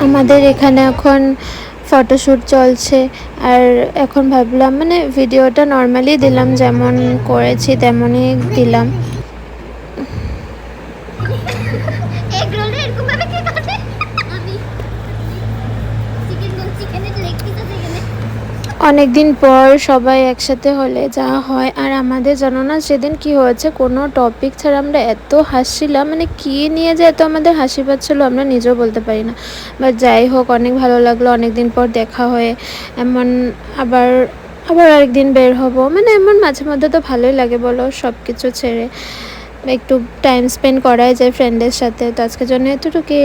আমাদের এখানে এখন ফটোশ্যুট চলছে। আর এখন ভাবলাম মানে ভিডিওটা নর্মালি দিলাম, যেমন করেছি তেমনই দিলাম। অনেক দিন পর সবাই একসাথে হলে যা হয়। আর আমাদের জানো না সেদিন কি হয়েছে, কোনো টপিক ছাড়া আমরা এত হাসছিলাম, মানে কী নিয়ে যে এত আমাদের হাসি পাচ্ছিলো আমরা নিজেও বলতে পারি না। বাট যাই হোক, অনেক ভালো লাগলো অনেক দিন পর দেখা হয়ে। এমন আবার আবার আরেকদিন বের হব, মানে এমন মাঝে মধ্যে তো ভালোই লাগে বলো, সব কিছু ছেড়ে একটু টাইম স্পেন্ড করাই যায় ফ্রেন্ডের সাথে। তো আজকের জন্য এতটুকুই।